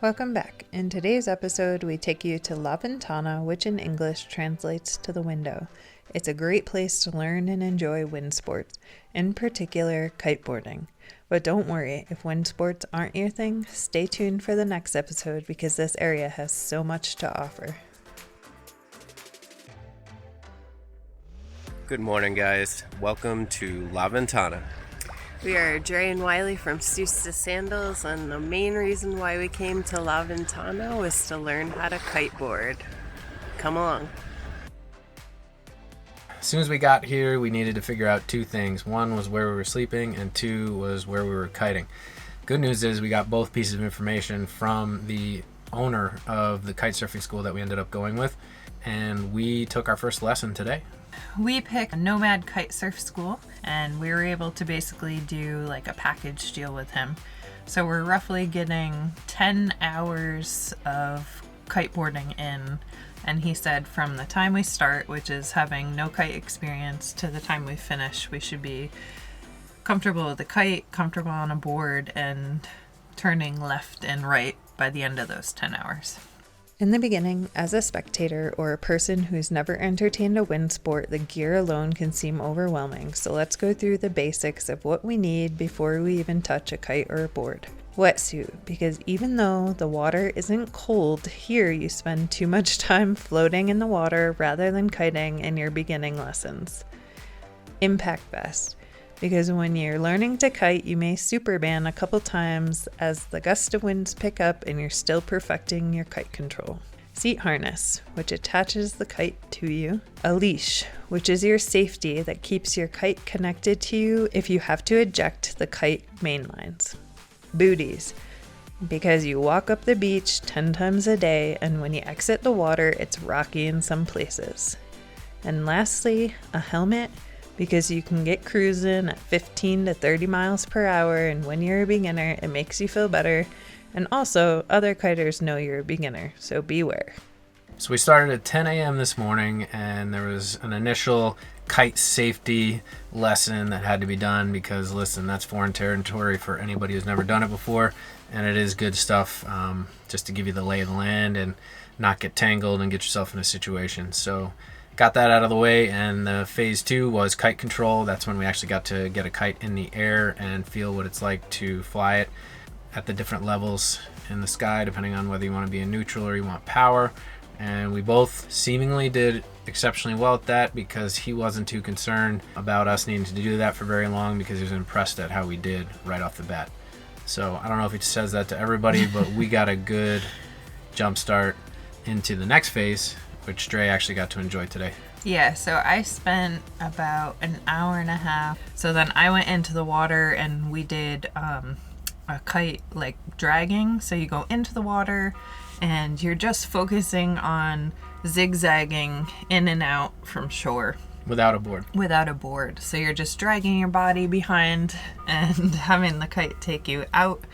Welcome back. In today's episode, we take you to La Ventana, which in English translates to the window. It's a great place to learn and enjoy wind sports, in particular kiteboarding. But don't worry, if wind sports aren't your thing, stay tuned for the next episode because this area has so much to offer. Good morning, guys. Welcome to La Ventana. We are Dre and Wiley from Seuss to Sandals, and the main reason why we came to La Ventana was to learn how to kiteboard. Come along. As soon as we got here, we needed to figure out two things. One was where we were sleeping, and two was where we were kiting. Good news is we got both pieces of information from the owner of the kite surfing school that we ended up going with, and we took our first lesson today. We picked a Nomad Kite Surf School, and we were able to basically do like a package deal with him. So we're roughly getting 10 hours of kiteboarding in, and he said from the time we start, which is having no kite experience, to the time we finish, we should be comfortable with the kite, comfortable on a board, and turning left and right by the end of those 10 hours. In the beginning, as a spectator or a person who's never entertained a wind sport, the gear alone can seem overwhelming. So let's go through the basics of what we need before we even touch a kite or a board. Wetsuit, because even though the water isn't cold, here you spend too much time floating in the water rather than kiting in your beginning lessons. Impact vest, because when you're learning to kite, you may superban a couple times as the gust of winds pick up and you're still perfecting your kite control. Seat harness, which attaches the kite to you. A leash, which is your safety that keeps your kite connected to you if you have to eject the kite main lines. Booties, because you walk up the beach 10 times a day and when you exit the water, it's rocky in some places. And lastly, a helmet, because you can get cruising at 15 to 30 miles per hour, and when you're a beginner, it makes you feel better. And also, other kiters know you're a beginner, so beware. So we started at 10 a.m. this morning, and there was an initial kite safety lesson that had to be done because, listen, that's foreign territory for anybody who's never done it before, and it is good stuff just to give you the lay of the land and not get tangled and get yourself in a situation. So got that out of the way, and the phase 2 was kite control. That's when we actually got to get a kite in the air and feel what it's like to fly it at the different levels in the sky, depending on whether you want to be in neutral or you want power. And we both seemingly did exceptionally well at that because he wasn't too concerned about us needing to do that for very long because he was impressed at how we did right off the bat. So I don't know if he says that to everybody, but we got a good jump start into the next phase, which Dre actually got to enjoy today. Yeah, so I spent about an hour and a half. So then I went into the water and we did a kite like dragging. So you go into the water and you're just focusing on zigzagging in and out from shore. Without a board. Without a board. So you're just dragging your body behind and having the kite take you out,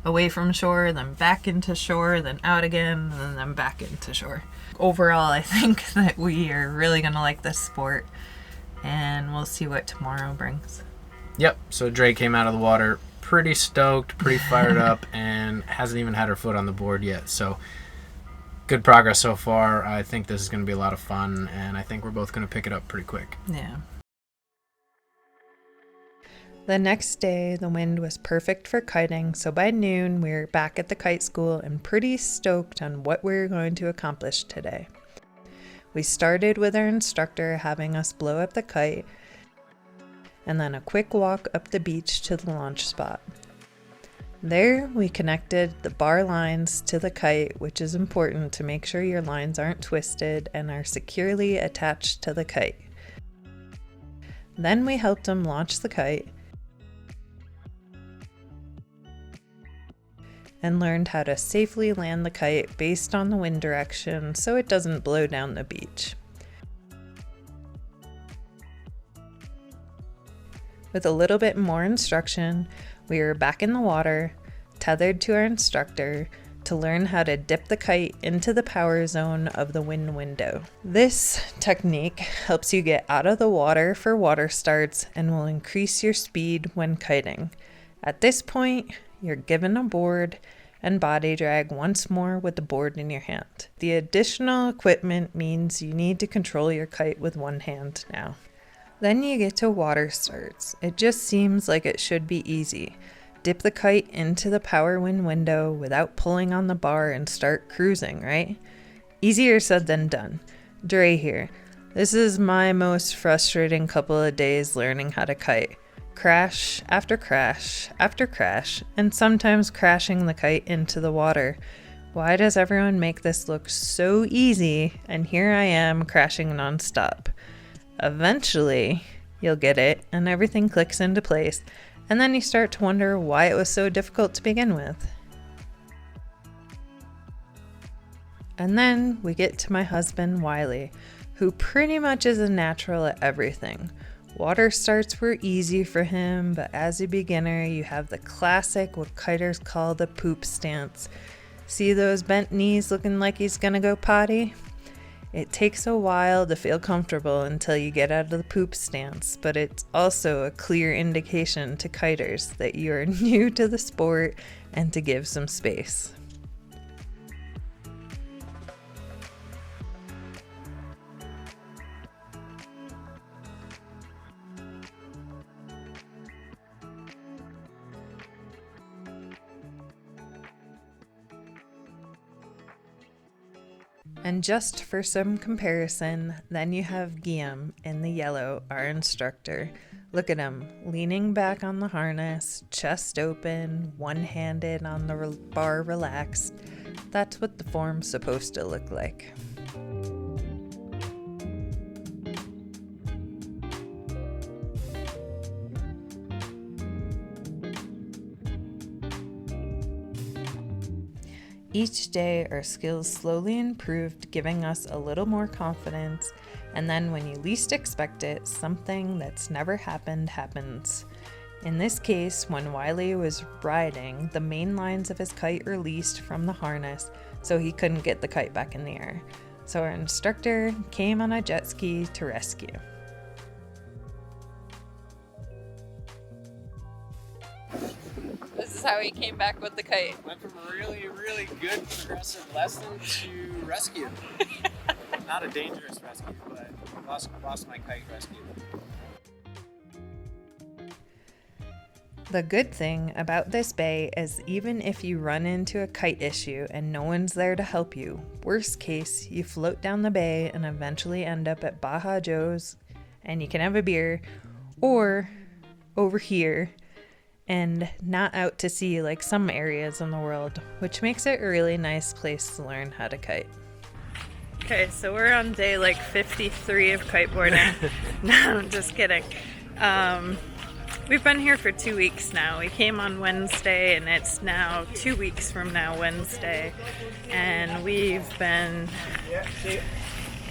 away from shore, then back into shore, then out again, and then back into shore. Overall, I think that we are really going to like this sport, and we'll see what tomorrow brings. Yep, so Dre came out of the water pretty stoked, pretty fired up, and hasn't even had her foot on the board yet. So good progress so far. I think this is going to be a lot of fun, and I think we're both going to pick it up pretty quick. Yeah. The next day, the wind was perfect for kiting, so by noon, we were back at the kite school and pretty stoked on what we were going to accomplish today. We started with our instructor having us blow up the kite, and then a quick walk up the beach to the launch spot. There, we connected the bar lines to the kite, which is important to make sure your lines aren't twisted and are securely attached to the kite. Then we helped him launch the kite, and learned how to safely land the kite based on the wind direction so it doesn't blow down the beach. With a little bit more instruction, we were back in the water, tethered to our instructor, to learn how to dip the kite into the power zone of the wind window. This technique helps you get out of the water for water starts and will increase your speed when kiting. At this point, you're given a board and body drag once more with the board in your hand. The additional equipment means you need to control your kite with one hand now. Then you get to water starts. It just seems like it should be easy. Dip the kite into the power wind window without pulling on the bar and start cruising, right? Easier said than done. Dre here. This is my most frustrating couple of days learning how to kite. Crash after crash after crash, and sometimes crashing the kite into the water. Why does everyone make this look so easy, and here I am crashing nonstop? Eventually, you'll get it, and everything clicks into place, and then you start to wonder why it was so difficult to begin with. And then we get to my husband, Wiley, who pretty much is a natural at everything. Water starts were easy for him, but as a beginner, you have the classic, what kiters call the poop stance. See those bent knees looking like he's gonna go potty? It takes a while to feel comfortable until you get out of the poop stance, but it's also a clear indication to kiters that you are new to the sport and to give some space. And just for some comparison, then you have Guillaume in the yellow, our instructor. Look at him, leaning back on the harness, chest open, one-handed on the bar relaxed. That's what the form's supposed to look like. Each day, our skills slowly improved, giving us a little more confidence, and then when you least expect it, something that's never happened happens. In this case, when Wiley was riding, the main lines of his kite released from the harness, so he couldn't get the kite back in the air. So our instructor came on a jet ski to rescue. This is how he came back with the kite. Went from a really, really good progressive lesson to rescue. Not a dangerous rescue, but lost my kite rescue. The good thing about this bay is even if you run into a kite issue and no one's there to help you, worst case, you float down the bay and eventually end up at Baja Joe's and you can have a beer, or over here and not out to sea like some areas in the world, which makes it a really nice place to learn how to kite. Okay, so we're on day like 53 of kiteboarding. No, I'm just kidding. We've been here for 2 weeks now. We came on Wednesday and it's now 2 weeks from now Wednesday. And we've been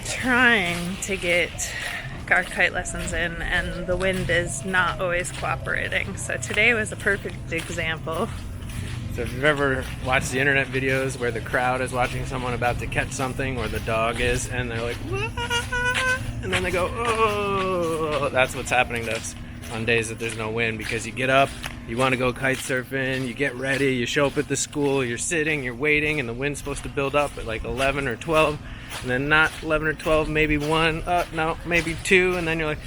trying to get our kite lessons in, and the wind is not always cooperating. So today was a perfect example. So if you've ever watched the internet videos where the crowd is watching someone about to catch something, or the dog is, and they're like, "Wah!" and then they go, "Oh," that's what's happening to us on days that there's no wind, because you get up, you want to go kite surfing, you get ready, you show up at the school, you're sitting, you're waiting, and the wind's supposed to build up at like 11 or 12, and then not 11 or 12, maybe 1, no, maybe 2, and then you're like,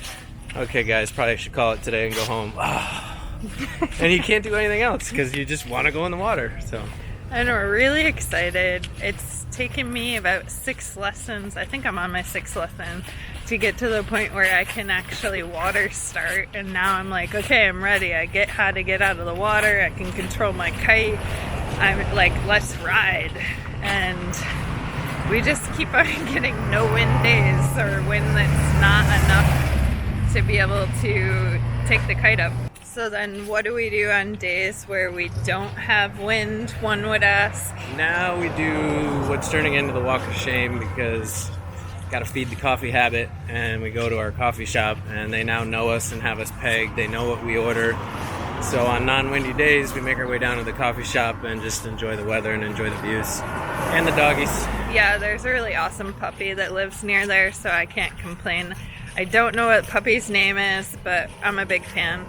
okay guys, probably should call it today and go home. And you can't do anything else because you just want to go in the water. So, and we're really excited. It's taken me about 6 lessons, I think I'm on my 6th lesson, to get to the point where I can actually water start. And now I'm like, okay, I'm ready. I get how to get out of the water, I can control my kite, I'm like, let's ride. And we just keep on getting no wind days, or wind that's not enough to be able to take the kite up. So then what do we do on days where we don't have wind, one would ask? now we do what's turning into the walk of shame, because got to feed the coffee habit, and we go to our coffee shop and they now know us and have us pegged. They know what we order. So on non-windy days, we make our way down to the coffee shop and just enjoy the weather and enjoy the views and the doggies. Yeah, there's a really awesome puppy that lives near there, so I can't complain. I don't know what puppy's name is, but I'm a big fan.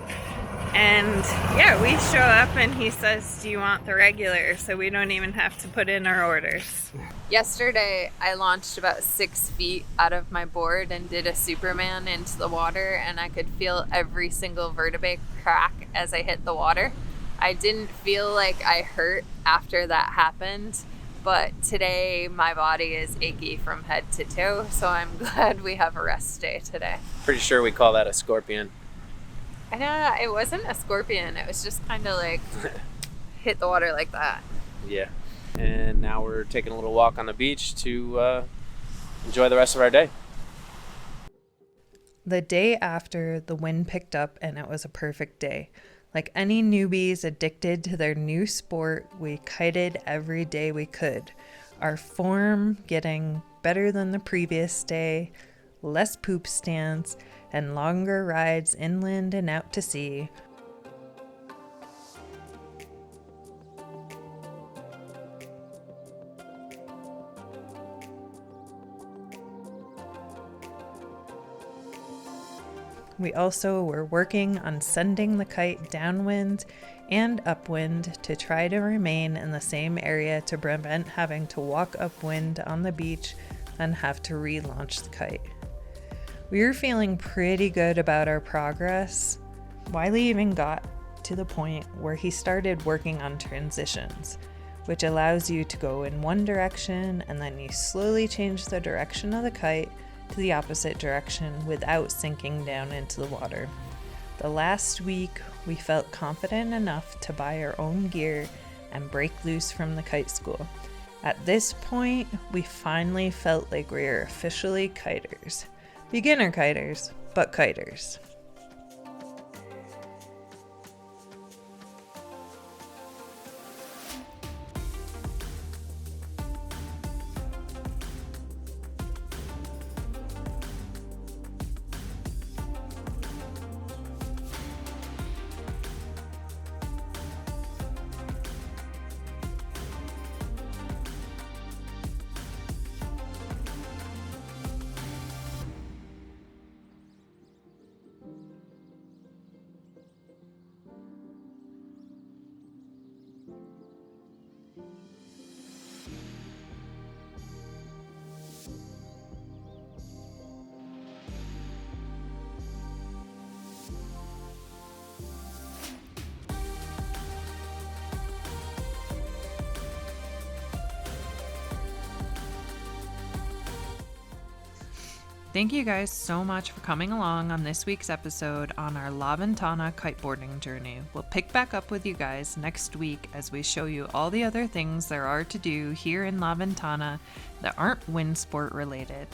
And yeah, we show up and he says, do you want the regular? So we don't even have to put in our orders. Yesterday, I launched about 6 feet out of my board and did a Superman into the water, and I could feel every single vertebrae crack as I hit the water. I didn't feel like I hurt after that happened, but today my body is achy from head to toe, so I'm glad we have a rest day today. Pretty sure we call that a scorpion. I know, it wasn't a scorpion, it was just kind of like hit the water like that. Yeah. And now we're taking a little walk on the beach to enjoy the rest of our day. The day after, the wind picked up and it was a perfect day. Like any newbies addicted to their new sport, we kited every day we could. Our form getting better than the previous day, less poop stands, and longer rides inland and out to sea. We also were working on sending the kite downwind and upwind to try to remain in the same area to prevent having to walk upwind on the beach and have to relaunch the kite. We were feeling pretty good about our progress. Wiley even got to the point where he started working on transitions, which allows you to go in one direction and then you slowly change the direction of the kite to the opposite direction without sinking down into the water. The last week, we felt confident enough to buy our own gear and break loose from the kite school. At this point, we finally felt like we were officially kiters. Beginner kiters, but kiters. Thank you guys so much for coming along on this week's episode on our La Ventana kiteboarding journey. We'll pick back up with you guys next week as we show you all the other things there are to do here in La Ventana that aren't wind sport related.